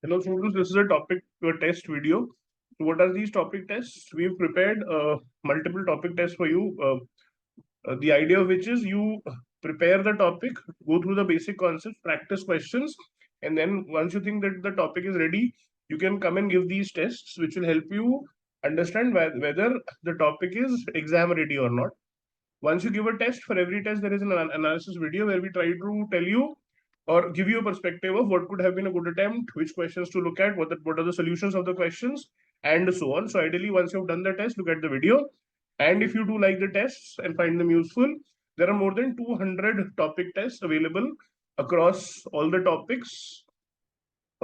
Hello students, this is a topic test video. So what are these topic tests? We've prepared multiple topic tests for you. The idea of which is you prepare the topic, go through the basic concepts, practice questions, and then once you think that the topic is ready, you can come and give these tests, which will help you understand whether the topic is exam ready or not. Once you give a test, for every test there is an analysis video where we try to tell you or give you a perspective of what could have been a good attempt, which questions to look at, what are the solutions of the questions, and so on. So ideally, once you've done the test, look at the video. And if you do like the tests and find them useful, there are more than 200 topic tests available across all the topics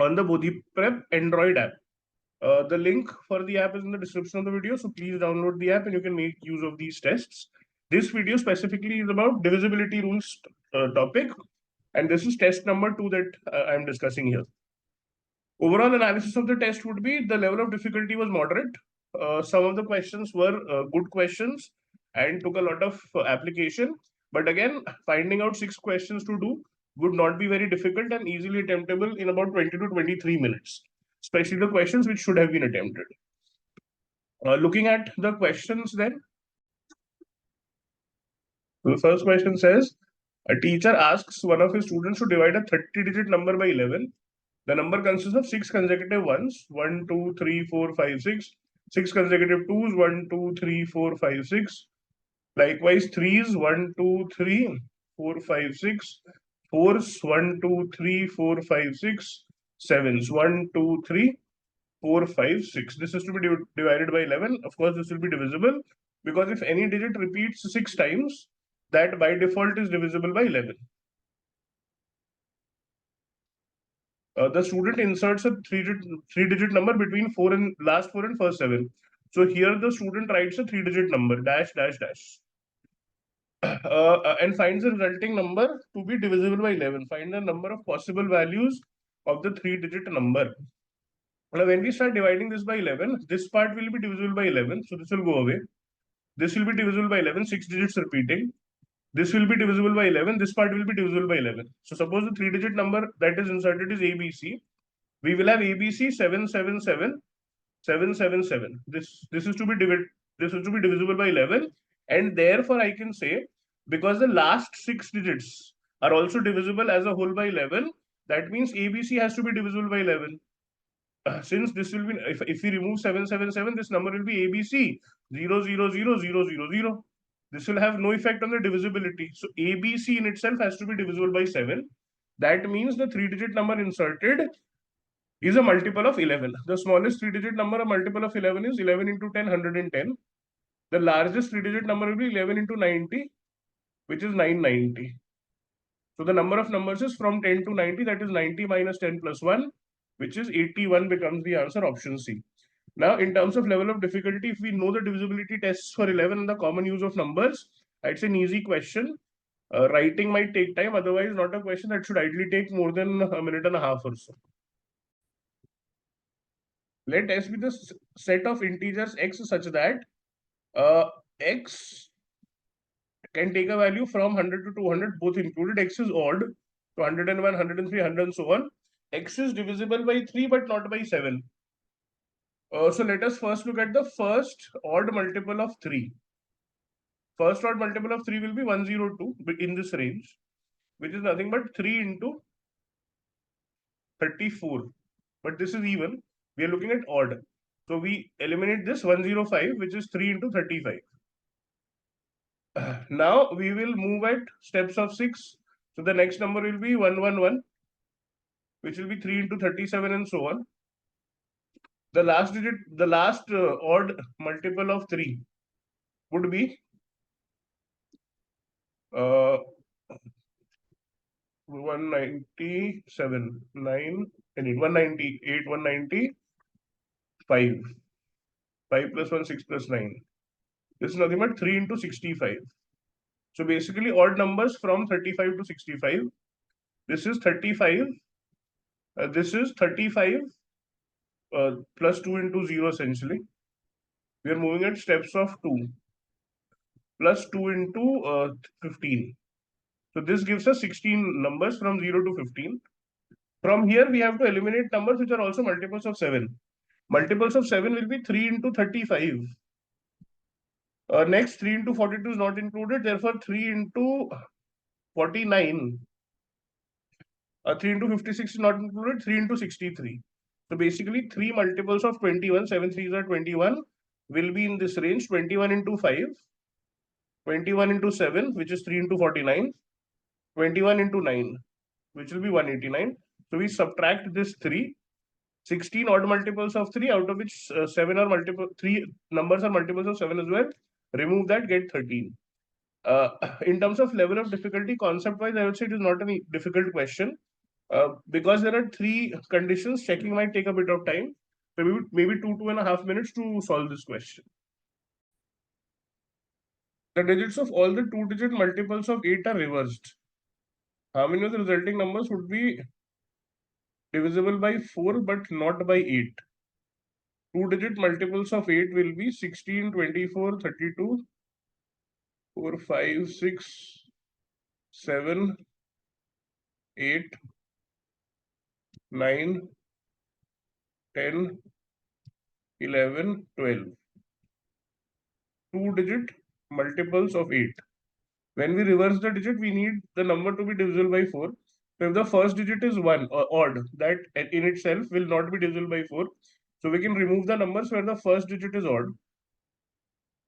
on the Bodhee Prep Android app. The link for the app is in the description of the video, so please download the app and you can make use of these tests. This video specifically is about divisibility rules topic, and this is test number 2 that I'm discussing here. Overall analysis of the test would be the level of difficulty was moderate. Some of the questions were good questions and took a lot of application. But again, finding out 6 questions to do would not be very difficult and easily attemptable in about 20 to 23 minutes, especially the questions which should have been attempted. Looking at the questions then, the first question says, a teacher asks one of his students to divide a 30-digit number by 11. The number consists of 6 consecutive ones, 1, 2, 3, 4, 5, 6. 6 consecutive twos, 1, 2, 3, 4, 5, 6. Likewise, threes, 1, 2, 3, 4, 5, 6. Fours, 1, 2, 3, 4, 5, 6. Sevens, 1, 2, 3, 4, 5, 6. This is to be divided by 11. Of course, this will be divisible because if any digit repeats 6 times, that by default is divisible by 11. The student inserts a three-digit number between last 4 and first 7. So here the student writes a 3-digit number, dash, dash, dash. And finds the resulting number to be divisible by 11. Find the number of possible values of the 3-digit number. Now, when we start dividing this by 11, this part will be divisible by 11. So this will go away. This will be divisible by 11, 6 digits repeating. This will be divisible by 11. This part will be divisible by 11. So suppose the 3-digit number that is inserted is ABC. We will have ABC 777 777. This is to be divisible by 11, and therefore I can say because the last 6 digits are also divisible as a whole by 11, that means ABC has to be divisible by 11. Since this will be, if we remove 777, this number will be ABC 0000000. This will have no effect on the divisibility. So ABC in itself has to be divisible by 7. That means the 3-digit number inserted is a multiple of 11. The smallest 3-digit number, a multiple of 11 is 11 into 10, 110. The largest 3-digit number will be 11 into 90, which is 990. So the number of numbers is from 10 to 90, that is 90 minus 10 plus 1, which is 81 becomes the answer, option C. Now, in terms of level of difficulty, if we know the divisibility tests for 11 and the common use of numbers, it's an easy question. Writing might take time, otherwise not a question that should ideally take more than a minute and a half or so. Let S be the set of integers x such that x can take a value from 100 to 200, both included. X is odd, so 101, 103, 100, and so on. X is divisible by 3, but not by 7. So let us first look at the first odd multiple of 3. First odd multiple of 3 will be 102 in this range, which is nothing but 3 into 34. But this is even. We are looking at odd. So we eliminate this 105, which is 3 into 35. Now we will move at steps of 6. So the next number will be 111, which will be 3 into 37 and so on. The last digit, the last odd multiple of 3 would be 197, 9, 198, 195. 5 plus 1, 6 plus 9. This is nothing but 3 into 65. So basically odd numbers from 35 to 65. This is 35. This is 35 plus 2 into 0 essentially. We are moving at steps of 2 plus 2 into 15. So this gives us 16 numbers from 0 to 15. From here, we have to eliminate numbers which are also multiples of 7. Multiples of 7 will be 3 into 35. Next, 3 into 42 is not included. Therefore, 3 into 49. 3 into 56 is not included. 3 into 63. So basically, 3 multiples of 21, 7 3s are 21, will be in this range. 21 into 5, 21 into 7, which is 3 into 49, 21 into 9, which will be 189. So we subtract this 3, 16 odd multiples of 3, out of which 7 are multiple, 3 numbers are multiples of 7 as well. Remove that, get 13. In terms of level of difficulty, concept-wise, I would say it is not a difficult question. Because there are 3 conditions, checking might take a bit of time. Maybe 2.5 minutes to solve this question. The digits of all the 2-digit multiples of 8 are reversed. How many of the resulting numbers would be divisible by 4 but not by 8? 2-digit multiples of 8 will be 16, 24, 32, 4, 5, 6, 7, 8, 9, 10, 11, 12. 2-digit multiples of 8. When we reverse the digit, we need the number to be divisible by 4. So if the first digit is 1 or odd, that in itself will not be divisible by 4. So we can remove the numbers where the first digit is odd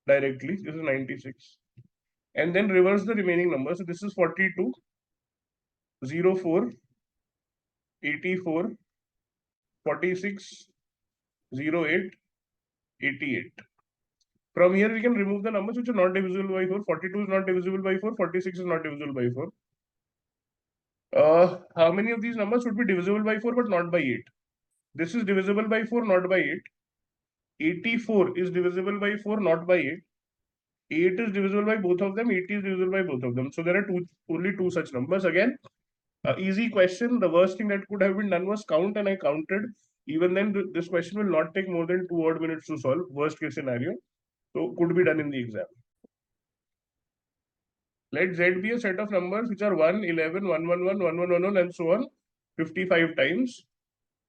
directly. This is 96. And then reverse the remaining numbers. So this is 42, 04, 84, 46, 08, 88. From here, we can remove the numbers which are not divisible by 4. 42 is not divisible by 4. 46 is not divisible by 4. How many of these numbers would be divisible by 4 but not by 8? This is divisible by 4, not by 8. 84 is divisible by 4, not by 8. 8 is divisible by both of them. 80 is divisible by both of them. So there are only two such numbers. Again, easy question. The worst thing that could have been done was count, and I counted. Even then, this question will not take more than 2 odd minutes to solve. Worst case scenario. So could be done in the exam. Let Z be a set of numbers which are 1, 11, 111, 1111, and so on 55 times.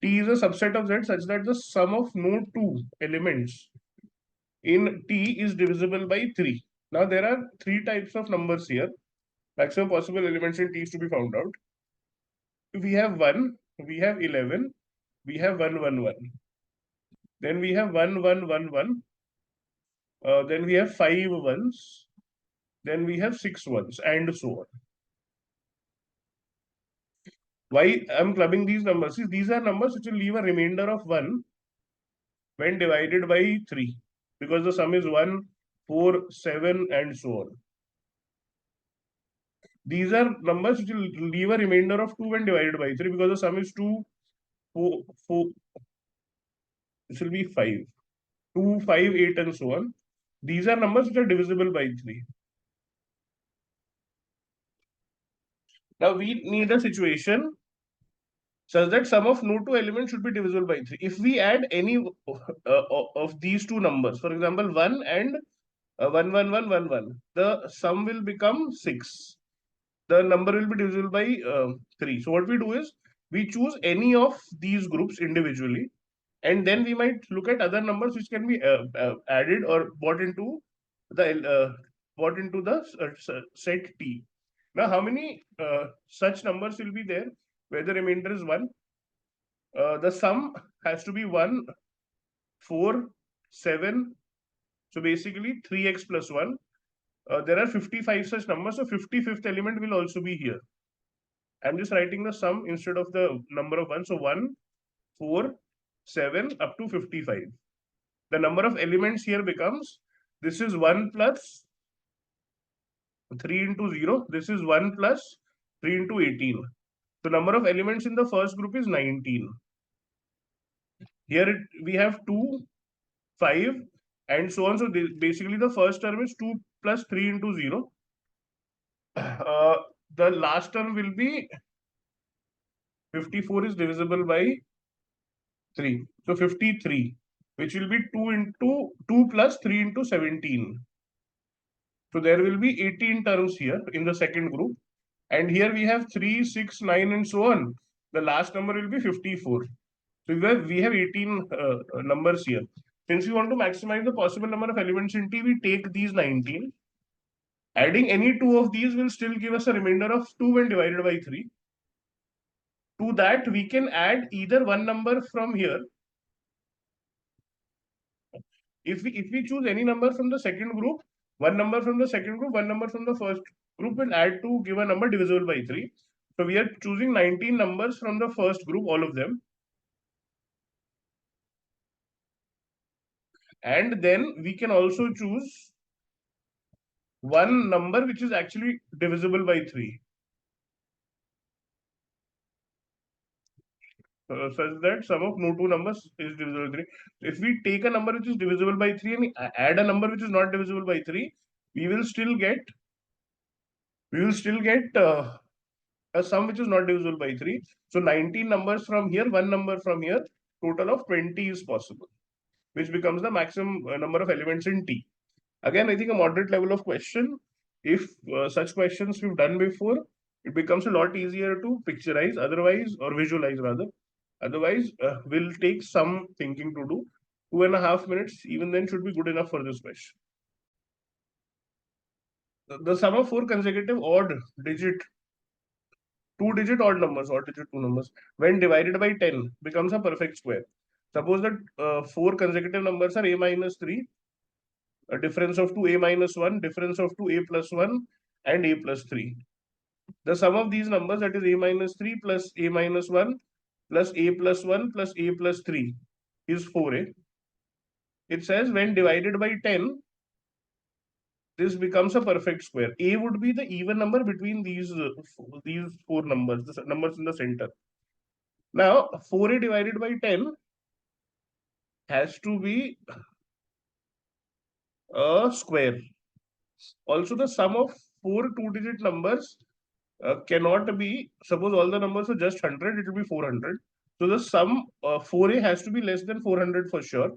T is a subset of Z such that the sum of no two elements in T is divisible by 3. Now there are 3 types of numbers here. Maximum possible elements in T is to be found out. We have 1, we have 11, we have 111. Then we have 1111. Then we have 5 ones. Then we have 6 ones, and so on. Why I'm clubbing these numbers is these are numbers which will leave a remainder of 1 when divided by 3, because the sum is 1, 4, 7, and so on. These are numbers which will leave a remainder of 2 when divided by 3, because the sum is 2, 4, this will be 5. 2, 5, 8, and so on. These are numbers which are divisible by 3. Now we need a situation such that sum of no two elements should be divisible by 3. If we add any of these two numbers, for example, 1 and 11111, the sum will become 6. The number will be divisible by 3. So what we do is we choose any of these groups individually, and then we might look at other numbers which can be added or brought into the set T. Now, how many such numbers will be there where the remainder is 1? The sum has to be 1, 4, 7. So basically 3x plus 1. There are 55 such numbers. So 55th element will also be here. I'm just writing the sum instead of the number of 1. So 1, 4, 7 up to 55. The number of elements here becomes, this is 1 plus 3 into 0. This is 1 plus 3 into 18. The number of elements in the first group is 19. Here we have 2, 5, and so on. So basically the first term is 2 plus 3 into 0. The last term will be 54 is divisible by 3. So 53, which will be 2 plus 3 into 17. So there will be 18 terms here in the second group. And here we have 3, 6, 9, and so on. the last number will be 54. So we have 18 numbers here. Since we want to maximize the possible number of elements in T, we take these 19. Adding any two of these will still give us a remainder of 2 when divided by 3. To that, we can add either one number from here. If we choose any number from the second group, one number from the second group, one number from the first group will add to give a number divisible by 3. So we are choosing 19 numbers from the first group, all of them. And then we can also choose one number which is actually divisible by 3. Such that sum of no two numbers is divisible by 3. If we take a number which is divisible by 3 and add a number which is not divisible by 3, we will still get a sum which is not divisible by 3. So 19 numbers from here, one number from here, total of 20 is possible, which becomes the maximum number of elements in T. Again, I think a moderate level of question. If such questions we've done before, it becomes a lot easier to picturize, otherwise, or visualize rather. Otherwise, will take some thinking to do. 2.5 minutes, even then, should be good enough for this question. The sum of 4 consecutive odd digit, 2-digit odd numbers, odd digit 2 numbers, when divided by 10 becomes a perfect square. Suppose that 4 consecutive numbers are a minus 3, a difference of 2 a minus 1, difference of 2 a plus 1, and a plus 3. The sum of these numbers, that is a minus 3 plus a minus 1 plus a plus 1 plus a plus 3, is 4a. It says when divided by 10, this becomes a perfect square. A would be the even number between these four numbers, the numbers in the center. Now, 4a divided by 10 has to be a square. Also, the sum of 4 two-digit numbers cannot be, suppose all the numbers are just 100, it will be 400. So the sum 4a has to be less than 400 for sure.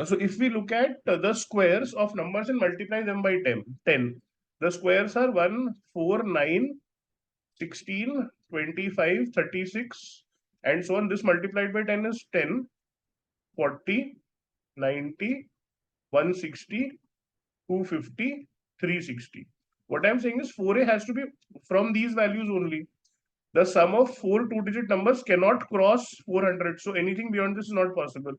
So if we look at the squares of numbers and multiply them by 10, the squares are 1, 4, 9, 16, 25, 36, and so on. This multiplied by 10 is 10, 40, 90, 160, 250, 360. What I'm saying is 4a has to be from these values only. The sum of 4 two-digit numbers cannot cross 400. So anything beyond this is not possible.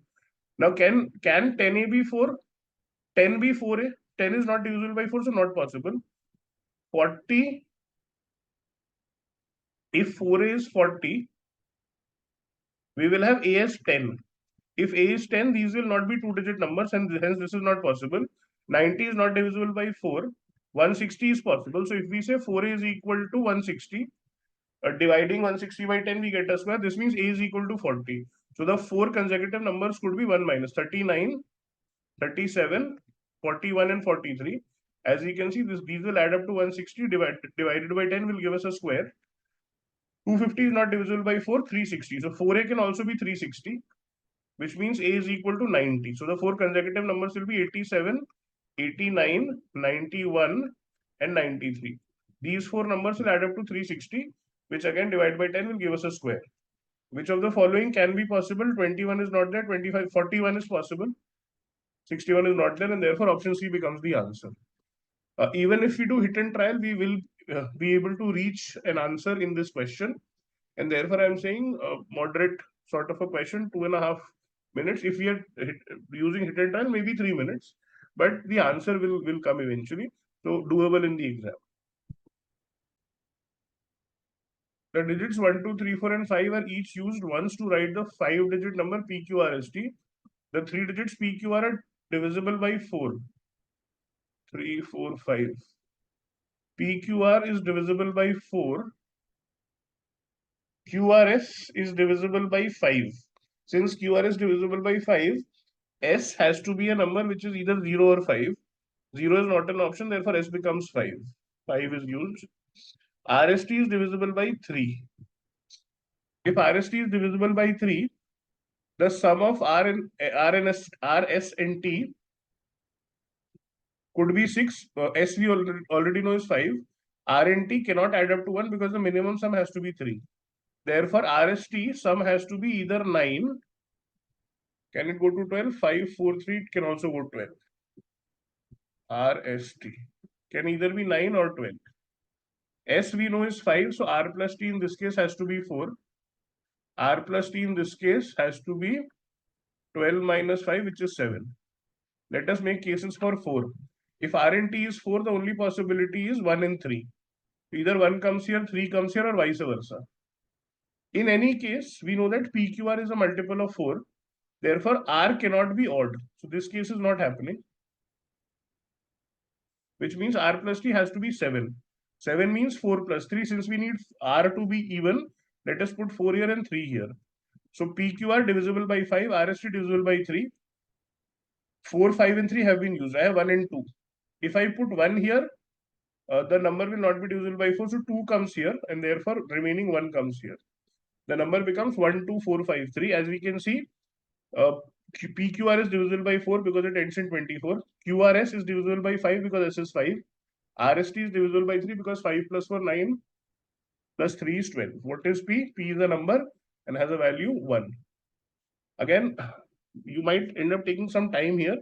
Now, can 10a be 4? 10 be 4a? 10 is not divisible by 4, so not possible. 40, if 4a is 40, we will have a as 10. If a is 10, these will not be two-digit numbers, and hence this is not possible. 90 is not divisible by 4. 160 is possible. So if we say 4a is equal to 160, dividing 160 by 10, we get a square. This means a is equal to 40. So the 4 consecutive numbers could be 1 minus 39, 37, 41, and 43. As you can see, these will add up to 160. Divided by 10 will give us a square. 250 is not divisible by 4, 360. So 4a can also be 360, which means a is equal to 90. So the 4 consecutive numbers will be 87, 89, 91, and 93. These 4 numbers will add up to 360, which again divided by 10 will give us a square. Which of the following can be possible? 21 is not there, 25, 41 is possible, 61 is not there, and therefore option C becomes the answer. Even if we do hit and trial, we will be able to reach an answer in this question. And therefore, I'm saying moderate sort of a question, 2.5 minutes. If we are using hit and trial, maybe 3 minutes, but the answer will come eventually. So doable in the exam. The digits 1, 2, 3, 4, and 5 are each used once to write the 5-digit number PQRST. The 3 digits PQR are divisible by 4. 3, 4, 5. PQR is divisible by 4. QRS is divisible by 5. Since QR is divisible by 5, S has to be a number which is either 0 or 5. 0 is not an option, therefore S becomes 5. 5 is used. RST is divisible by 3. If RST is divisible by 3, the sum of RS and T could be 6. S we already know is 5. R and T cannot add up to 1 because the minimum sum has to be 3. Therefore, RST sum has to be either 9. Can it go to 12? 5, 4, 3. It can also go 12. RST can either be 9 or 12. S we know is 5. So R plus T in this case has to be 4. R plus T in this case has to be 12 minus 5, which is 7. Let us make cases for 4. If R and T is 4, the only possibility is 1 and 3. Either 1 comes here, 3 comes here, or vice versa. In any case, we know that PQR is a multiple of 4. Therefore, R cannot be odd. So this case is not happening, which means R plus T has to be 7. 7 means 4 plus 3. Since we need R to be even, let us put 4 here and 3 here. So PQR divisible by 5, RST divisible by 3. 4, 5 and 3 have been used. I have 1 and 2. If I put 1 here, the number will not be divisible by 4. So 2 comes here and therefore remaining 1 comes here. The number becomes 1, 2, 4, 5, 3. As we can see, PQR is divisible by 4 because it ends in 24. QRS is divisible by 5 because S is 5. RST is divisible by 3 because 5 plus 4, 9 plus 3 is 12. What is P? P is a number and has a value 1. Again, you might end up taking some time here,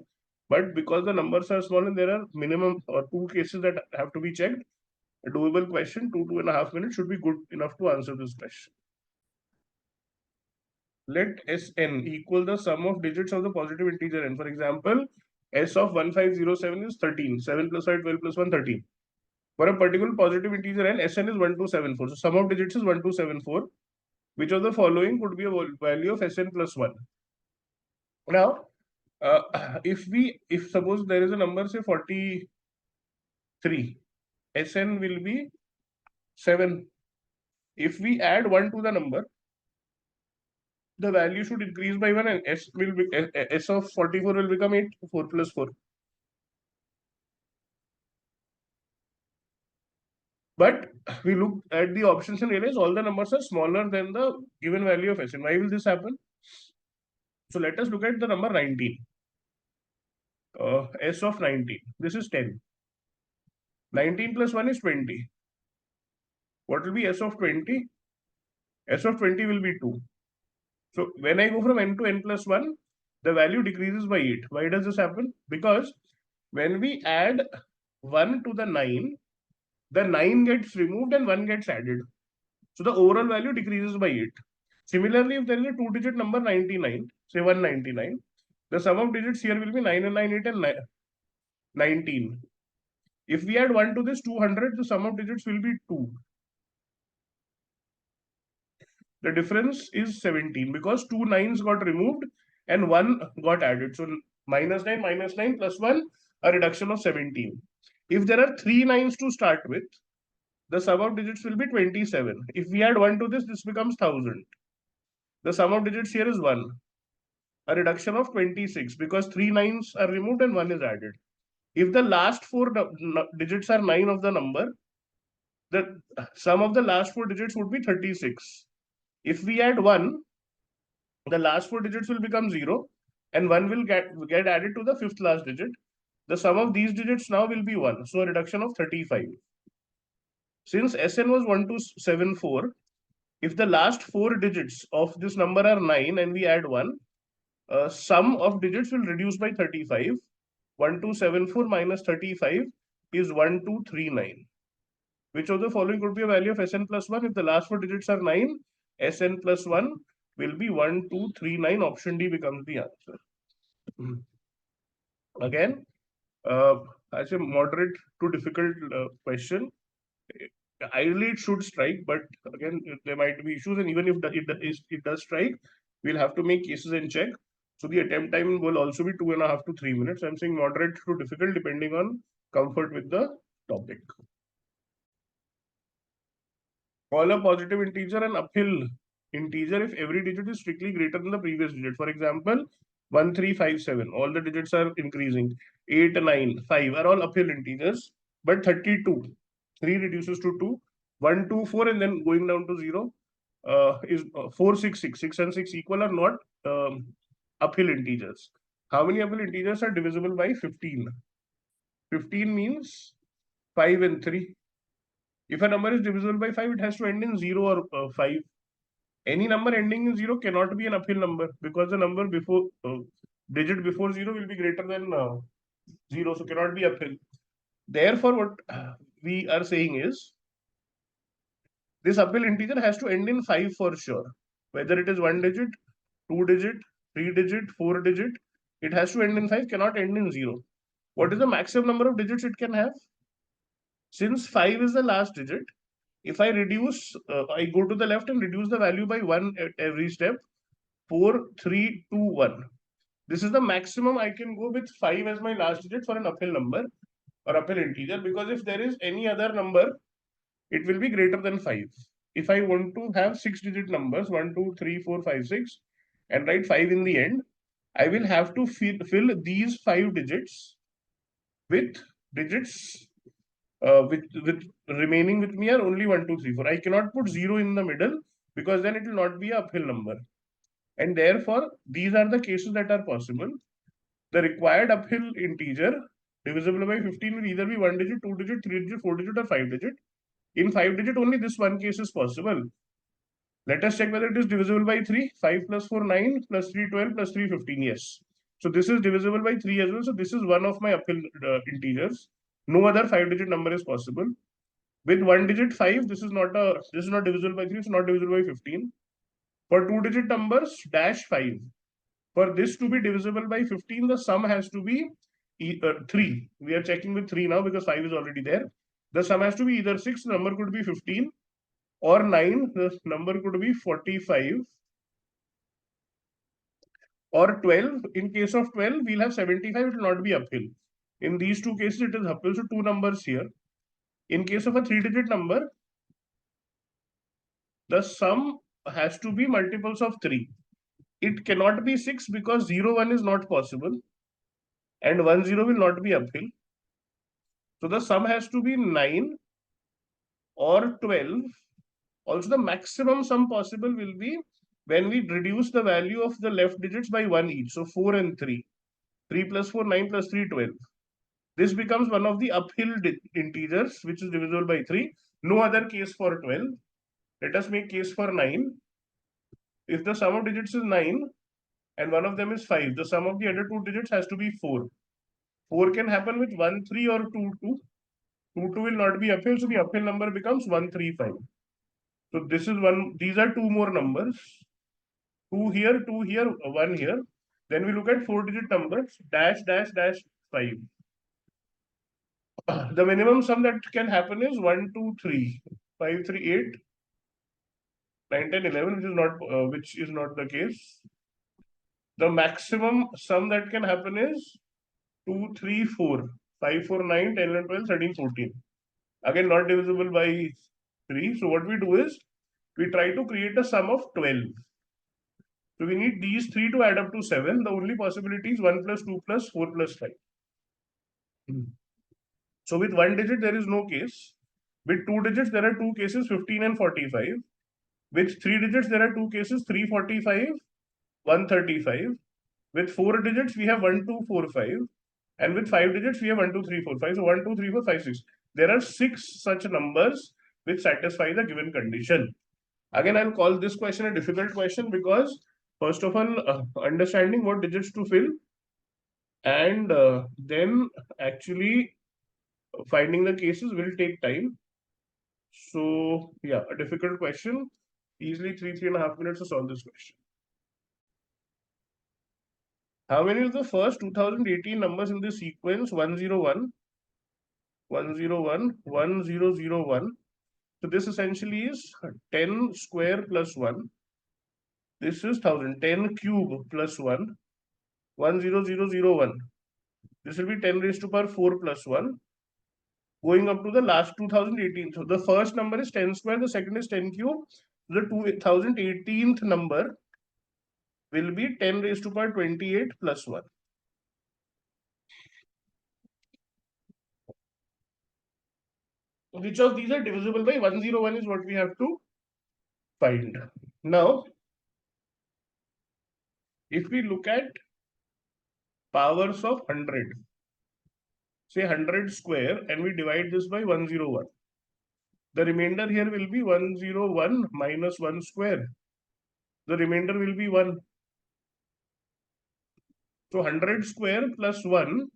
but because the numbers are small and there are minimum or 2 cases that have to be checked, a doable question, 2.5 minutes should be good enough to answer this question. Let Sn equal the sum of digits of the positive integer n. For example, S of 1507 is 13. 7 plus 5, 12 plus 1, 13. For a particular positive integer n, Sn is 1274. So sum of digits is 1274. Which of the following could be a value of Sn plus 1? Now, if suppose there is a number, say 43, Sn will be 7. If we add 1 to the number, the value should increase by 1 and S will be S of 44 will become 8. 4 plus 4. But we look at the options and realize all the numbers are smaller than the given value of Sn. Why will this happen? So let us look at the number 19. S of 19. This is 10. 19 plus 1 is 20. What will be S of 20? S of 20 will be 2. So when I go from n to n plus 1, the value decreases by 8. Why does this happen? Because when we add 1 to the 9, the 9 gets removed and 1 gets added. So the overall value decreases by 8. Similarly, if there is a 2-digit number 99, say 199, the sum of digits here will be 9 and 9, 8 and 19. If we add 1 to this 200, the sum of digits will be 2. The difference is 17 because 2 9s got removed and 1 got added. So minus 9 plus 1, a reduction of 17. If there are 3 9s to start with, the sum of digits will be 27. If we add 1 to this becomes 1000. The sum of digits here is 1. A reduction of 26 because 3 9s are removed and 1 is added. If the last 4 digits are 9 of the number, the sum of the last 4 digits would be 36. If we add 1, the last 4 digits will become 0 and 1 will get added to the 5th last digit. The sum of these digits now will be 1. So a reduction of 35. Since Sn was 1274, if the last 4 digits of this number are 9 and we add 1, sum of digits will reduce by 35. 1274 minus 35 is 1239. Which of the following could be a value of Sn plus 1? If the last 4 digits are 9, Sn plus 1 will be 1239. Option D becomes the answer. Again, as a moderate to difficult question, ideally it should strike, but again, there might be issues, and even if it does strike, we'll have to make cases and check. So the attempt time will also be 2.5 to 3 minutes. I'm saying moderate to difficult depending on comfort with the topic. Call a positive integer an uphill integer if every digit is strictly greater than the previous digit. For example, 1357, all the digits are increasing. 8, 9, 5 are all uphill integers, but 32, 3 reduces to 2, 1, 2, 4, and then going down to 0 is 4, 6, 6. 6 and 6 equal are not uphill integers. How many uphill integers are divisible by 15? 15 means 5 and 3. If a number is divisible by 5, it has to end in 0 or 5. Any number ending in 0 cannot be an uphill number because the number before digit before 0 will be greater than 0, so cannot be uphill. Therefore, what we are saying is this uphill integer has to end in 5 for sure. Whether it is 1 digit, 2 digit, 3 digit, 4 digit, it has to end in 5, cannot end in 0. What is the maximum number of digits it can have? Since 5 is the last digit, if I reduce, I go to the left and reduce the value by 1 at every step, 4, 3, 2, 1. This is the maximum I can go with 5 as my last digit for an uphill number or uphill integer, because if there is any other number, it will be greater than 5. If I want to have 6-digit numbers, 1, 2, 3, 4, 5, 6, and write 5 in the end, I will have to fill these 5 digits with digits with remaining with me are only 1, 2, 3, 4. I cannot put 0 in the middle because then it will not be a uphill number. And therefore, these are the cases that are possible. The required uphill integer divisible by 15 will either be 1 digit, 2 digit, 3 digit, 4 digit, or 5 digit. In 5 digit, only this one case is possible. Let us check whether it is divisible by 3. 5 plus 4, 9, plus 3, 12, plus 3, 15. Yes. So this is divisible by 3 as well. So this is one of my uphill integers. No other 5-digit number is possible. With 1 digit 5, this is not divisible by 3, it's not divisible by 15. For 2-digit numbers, dash 5. For this to be divisible by 15, the sum has to be 3. We are checking with 3 now because 5 is already there. The sum has to be either 6, the number could be 15, or 9, the number could be 45, or 12. In case of 12, we'll have 75, it will not be uphill. In these two cases, it is uphill, so 2 numbers here. In case of a 3-digit number, the sum has to be multiples of 3. It cannot be 6 because 0, 1 is not possible, and 1, 0 will not be uphill. So the sum has to be 9 or 12. Also, the maximum sum possible will be when we reduce the value of the left digits by 1 each. So 4 and 3. 3 plus 4, 9 plus 3, 12. This becomes one of the uphill integers, which is divisible by 3. No other case for 12. Let us make case for 9. If the sum of digits is 9 and one of them is 5, the sum of the other two digits has to be 4. 4 can happen with 1, 3 or 2, 2. 2, 2 will not be uphill, so the uphill number becomes 1, 3, 5. So this is one, these are two more numbers. 2 here, 2 here, 1 here. Then we look at 4-digit numbers, dash, dash, dash, 5. The minimum sum that can happen is 1, 2, 3, 5, 3, 8, 9, 10, 11, which is not the case. The maximum sum that can happen is 2, 3, 4, 5, 4, 9, 10, 11, 12, 13, 14. Again, not divisible by 3. So what we do is we try to create a sum of 12. So we need these 3 to add up to 7. The only possibility is 1 plus 2 plus 4 plus 5. So with 1 digit, there is no case. With 2 digits, there are 2 cases, 15 and 45. With 3 digits, there are 2 cases, 345, 135. With 4 digits, we have 1, 2, 4, 5. And with 5 digits, we have 1, 2, 3, 4, 5. So 1, 2, 3, 4, 5, 6. There are 6 such numbers which satisfy the given condition. Again, I'll call this question a difficult question because, first of all, understanding what digits to fill, and then actually finding the cases will take time. So yeah, a difficult question. Easily 3.5 minutes to solve this question. How many of the first 2018 numbers in the sequence 101, 101, 1001? So this essentially is 10 square plus 1. This is 1000. 10 cube plus 1. 10001. This will be 10 raised to power 4 plus 1. Going up to the last 2018. So the first number is 10 square, the second is 10 cube. The 2018th number will be 10 raised to power 28 plus 1. Which of these are divisible by 101 is what we have to find. Now, if we look at powers of 100, say 100 square, and we divide this by 101. The remainder here will be 101 minus 1 square. the remainder will be 1. So 100 square plus 1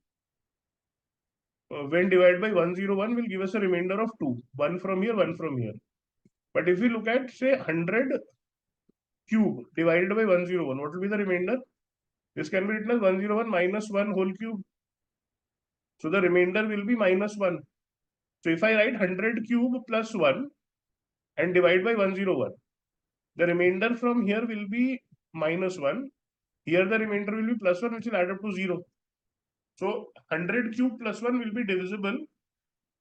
when divided by 101 will give us a remainder of 2. 1 from here, 1 from here. But if we look at, say, 100 cube divided by 101, what will be the remainder? This can be written as 101 minus 1 whole cube. So the remainder will be minus 1. So if I write 100 cube plus 1 and divide by 101, the remainder from here will be minus 1. Here the remainder will be plus 1, which will add up to 0. So 100 cube plus 1 will be divisible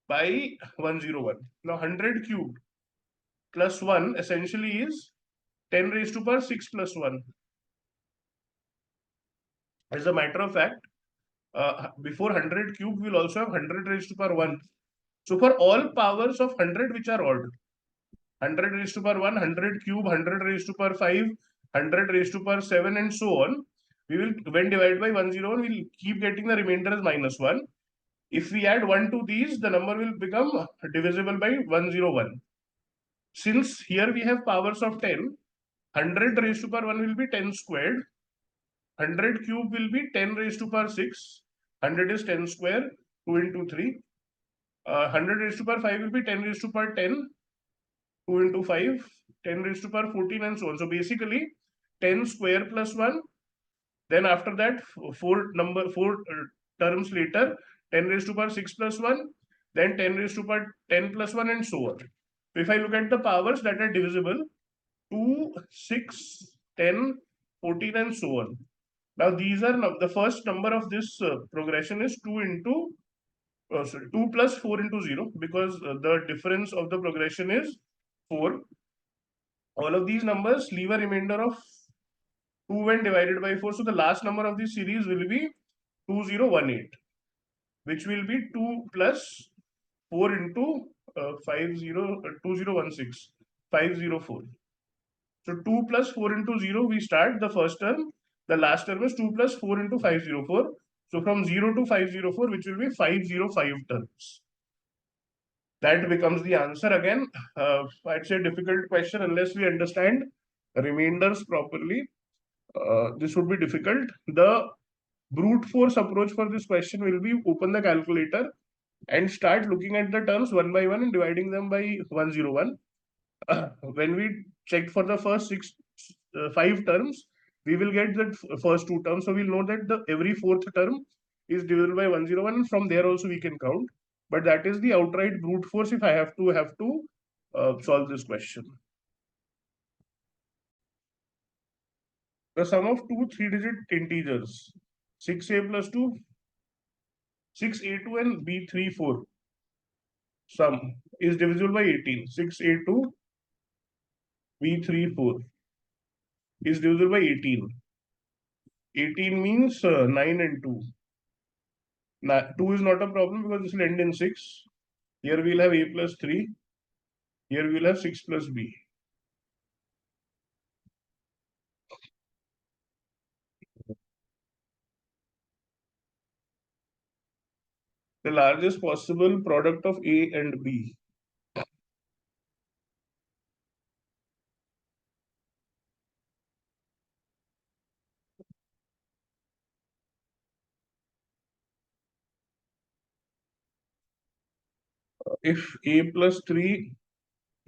by 101. Now 100 cubed plus 1 essentially is 10 raised to power 6 plus 1. As a matter of fact, before 100 cube, we'll also have 100 raised to power 1. So for all powers of 100 which are odd, 100 raised to power 1, 100 cube, 100 raised to power 5, 100 raised to power 7, and so on, we will, when divided by 101, we'll keep getting the remainder as minus 1. If we add 1 to these, the number will become divisible by 101. Since here we have powers of 10, 100 raised to power 1 will be 10 squared. 100 cube will be 10 raised to power 6. 100 is 10 square, 2 into 3. 100 raised to power 5 will be 10 raised to power 10, 2 into 5, 10 raised to power 14, and so on. So basically, 10 square plus 1. Then after that, four terms later, 10 raised to power 6 plus 1. Then 10 raised to power 10 plus 1, and so on. So if I look at the powers that are divisible, 2, 6, 10, 14, and so on. Now these are the first number of this progression is 2 plus 4 into 0, because the difference of the progression is 4. All of these numbers leave a remainder of 2 when divided by 4. So the last number of this series will be 2018, which will be 2 plus 4 into 2016, 504. So 2 plus 4 into 0, we start the first term. The last term is 2 plus 4 into 504. So from 0 to 504, which will be 505 terms. That becomes the answer again. I'd say difficult question unless we understand remainders properly. This would be difficult. The brute force approach for this question will be open the calculator and start looking at the terms one by one and dividing them by 101. When we check for the first 5 terms, we will get the first 2 terms. So we'll know that the every fourth term is divisible by 101, and from there also we can count. But that is the outright brute force if I have to solve this question. The sum of two 3-digit integers, 6a plus 2, 6a2 and b34 sum is divisible by 18. 6a2 b34 is divisible by 18. 18 means 9 and 2. Now, 2 is not a problem because this will end in 6. Here we'll have a plus 3. Here we'll have 6 plus b. The largest possible product of a and b. If a plus 3,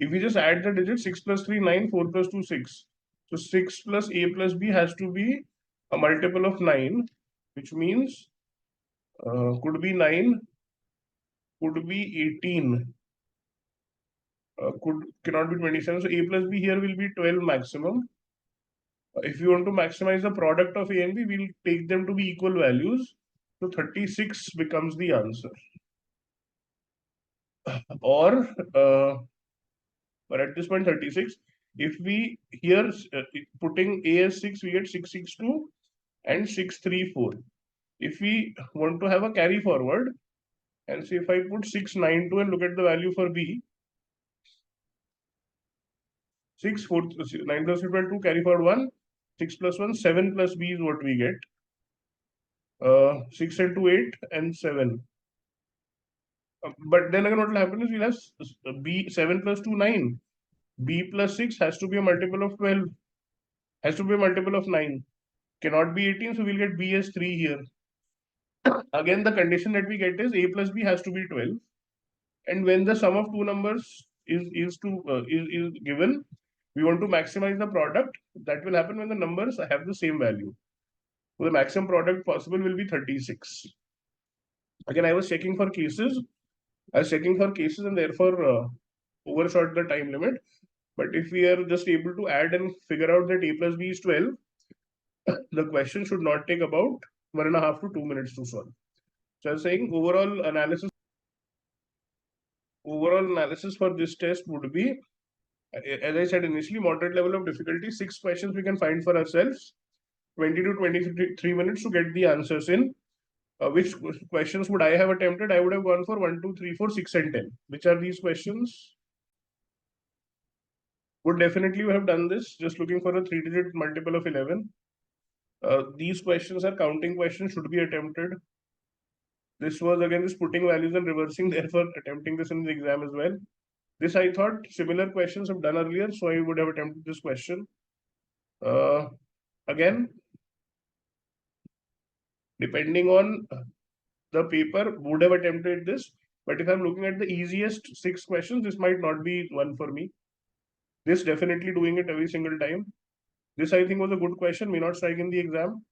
if we just add the digits, 6 plus 3, 9, 4 plus 2, 6. So 6 plus a plus b has to be a multiple of 9, which means could be 9, could be 18, cannot be 27. So a plus b here will be 12 maximum. If you want to maximize the product of a and b, we'll take them to be equal values. So 36 becomes the answer. Or at this point 36, if we here putting a as 6, we get 662 and 634. If we want to have a carry forward, and see if I put 692 and look at the value for b, 6, 4, 9 plus 2, carry forward 1, 6 plus 1, 7 plus b is what we get. 6 and 2, 8 and 7. But then again, what will happen is we'll have b 7 plus 2, 9. B plus 6 has to be a multiple of 12. Has to be a multiple of 9. Cannot be 18, so we'll get B as 3 here. Again, the condition that we get is A plus B has to be 12. And when the sum of two numbers is given, we want to maximize the product. That will happen when the numbers have the same value. So the maximum product possible will be 36. Again, I was checking for cases. And therefore overshot the time limit. But if we are just able to add and figure out that A plus B is 12, the question should not take about 1.5 to 2 minutes to solve. So I was saying overall analysis for this test would be, as I said initially, moderate level of difficulty. 6 questions we can find for ourselves. 20 to 23 minutes to get the answers in. Which questions would I have attempted? I would have gone for 1, 2, 3, 4, 6, and 10. Which are these questions? Would definitely have done this. Just looking for a 3-digit multiple of 11. These questions are counting questions, should be attempted. This was again just putting values and reversing, therefore attempting this in the exam as well. This I thought similar questions have done earlier, so I would have attempted this question. Again, depending on the paper, would have attempted this. But if I'm looking at the easiest 6 questions, this might not be one for me. This definitely doing it every single time. This I think was a good question, may not strike in the exam.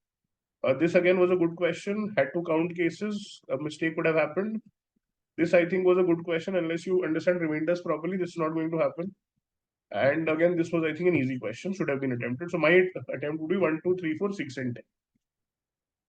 This again was a good question, had to count cases, a mistake would have happened. This I think was a good question, unless you understand remainders properly, this is not going to happen. And again, this was I think an easy question, should have been attempted. So my attempt would be 1, 2, 3, 4, 6, and 10.